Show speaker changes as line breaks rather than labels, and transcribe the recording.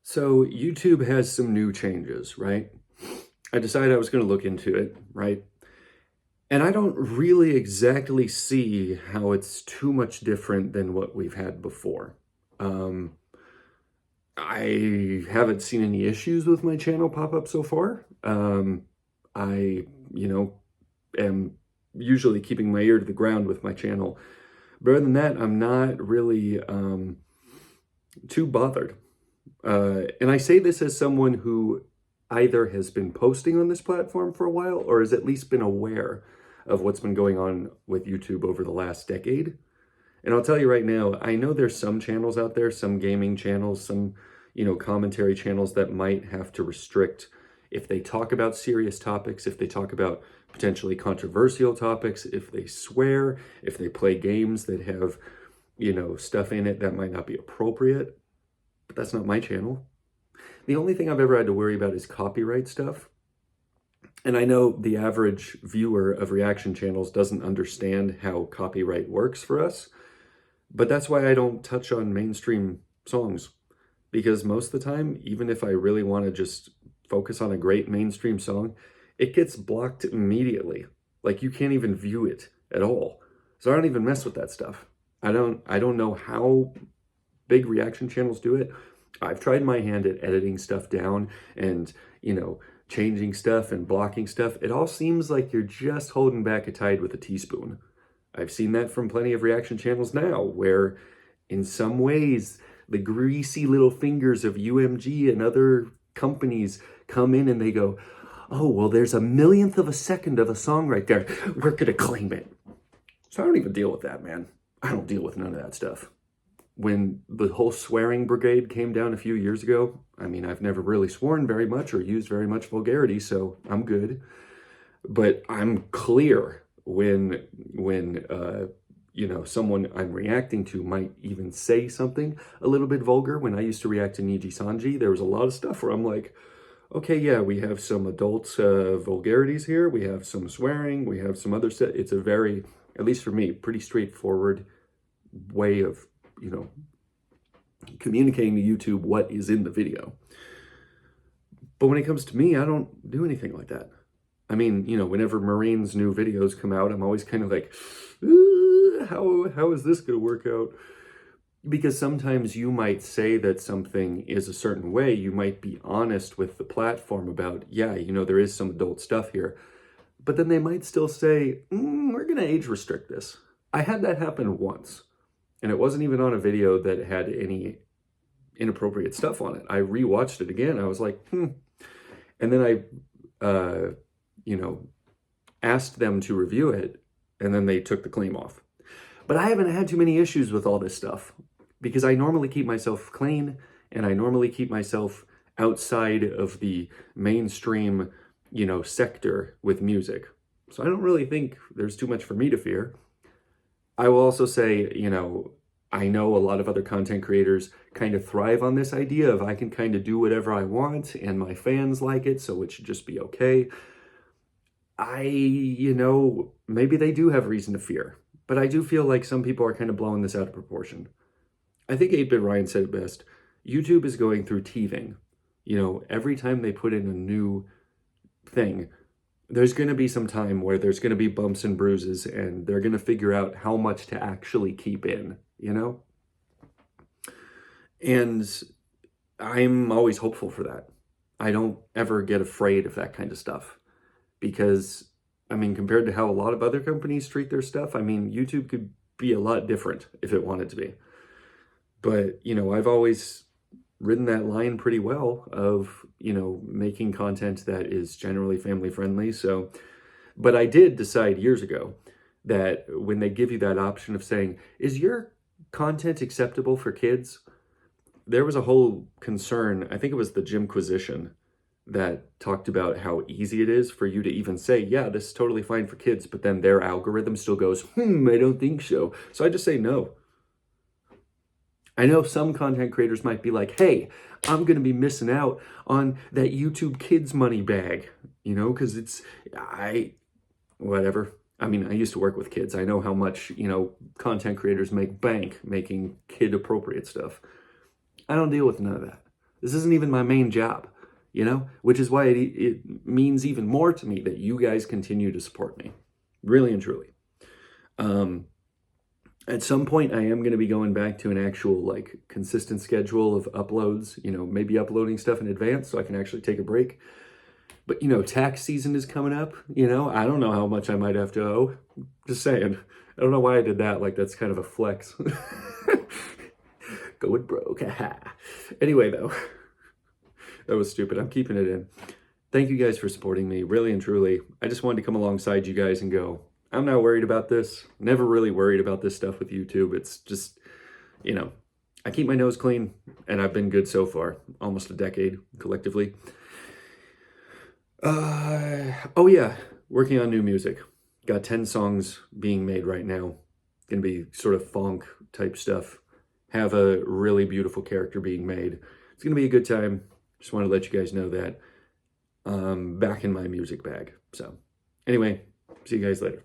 So YouTube has some new changes, right? I decided I was going to look into it, right? And I don't really exactly see how it's too much different than what we've had before. Um, I haven't seen any issues with my channel pop up so far. I, am usually keeping my ear to the ground with my channel. But other than that, I'm not really too bothered. And I say this as someone who either has been posting on this platform for a while or has at least been aware of what's been going on with YouTube over the last decade. And I'll tell you right now, I know there's some channels out there, some gaming channels, some, commentary channels that might have to restrict if they talk about serious topics, if they talk about potentially controversial topics, if they swear, if they play games that have, stuff in it that might not be appropriate. But that's not my channel. The only thing I've ever had to worry about is copyright stuff. And I know the average viewer of reaction channels doesn't understand how copyright works for us, but that's why I don't touch on mainstream songs. Because most of the time, even if I really want to just focus on a great mainstream song, it gets blocked immediately. Like you can't even view it at all. So I don't even mess with that stuff. I don't know how big reaction channels do it. I've tried my hand at editing stuff down and, changing stuff and blocking stuff. It all seems like you're just holding back a tide with a teaspoon. I've seen that from plenty of reaction channels now, where in some ways, the greasy little fingers of UMG and other companies come in and they go, oh, well, there's a millionth of a second of a song right there. We're going to claim it. So I don't even deal with that, man. I don't deal with none of that stuff. When the whole swearing brigade came down a few years ago, I mean, I've never really sworn very much or used very much vulgarity, so I'm good. But I'm clear when someone I'm reacting to might even say something a little bit vulgar. When I used to react to Niji Sanji, there was a lot of stuff where I'm like, okay, yeah, we have some adult vulgarities here. We have some swearing. We have some other stuff. It's a very, at least for me, pretty straightforward way of communicating to YouTube what is in the video. But when it comes to me, I don't do anything like that. I mean, whenever Marine's new videos come out, I'm always kind of like, how is this going to work out? Because sometimes you might say that something is a certain way. You might be honest with the platform about, yeah, there is some adult stuff here. But then they might still say, we're going to age restrict this. I had that happen once. And it wasn't even on a video that had any inappropriate stuff on it. I rewatched it again. I was like, And then I, asked them to review it, and then they took the claim off. But I haven't had too many issues with all this stuff because I normally keep myself clean and I normally keep myself outside of the mainstream, sector with music. So I don't really think there's too much for me to fear. I will also say, I know a lot of other content creators kind of thrive on this idea of I can kind of do whatever I want and my fans like it, so it should just be okay. Maybe they do have reason to fear, but I do feel like some people are kind of blowing this out of proportion. I think 8-Bit Ryan said it best. YouTube is going through teething. Every time they put in a new thing, there's going to be some time where there's going to be bumps and bruises and they're going to figure out how much to actually keep in, And I'm always hopeful for that. I don't ever get afraid of that kind of stuff because, compared to how a lot of other companies treat their stuff, YouTube could be a lot different if it wanted to be. But, I've always ridden that line pretty well of, making content that is generally family friendly. So, but I did decide years ago that when they give you that option of saying, is your content acceptable for kids? There was a whole concern, I think it was the Jimquisition, that talked about how easy it is for you to even say, yeah, this is totally fine for kids, but then their algorithm still goes, I don't think so. So I just say no. I know some content creators might be like, hey, I'm going to be missing out on that YouTube Kids money bag, because whatever. I used to work with kids. I know how much, content creators make bank making kid appropriate stuff. I don't deal with none of that. This isn't even my main job, you know, which is why it means even more to me that you guys continue to support me, really and truly. At some point, I am going to be going back to an actual, like, consistent schedule of uploads, you know, maybe uploading stuff in advance so I can actually take a break. But, you know, tax season is coming up, you know, I don't know how much I might have to owe. Just saying. I don't know why I did that. Like, that's kind of a flex. Going broke. Anyway, though, that was stupid. I'm keeping it in. Thank you guys for supporting me, really and truly. I just wanted to come alongside you guys and go, I'm not worried about this. Never really worried about this stuff with YouTube. It's just, you know, I keep my nose clean, and I've been good so far. Almost a decade, collectively. Oh yeah, working on new music. Got 10 songs being made right now. Gonna be sort of funk type stuff. Have a really beautiful character being made. It's gonna be a good time. Just want to let you guys know that. Back in my music bag. So anyway, see you guys later.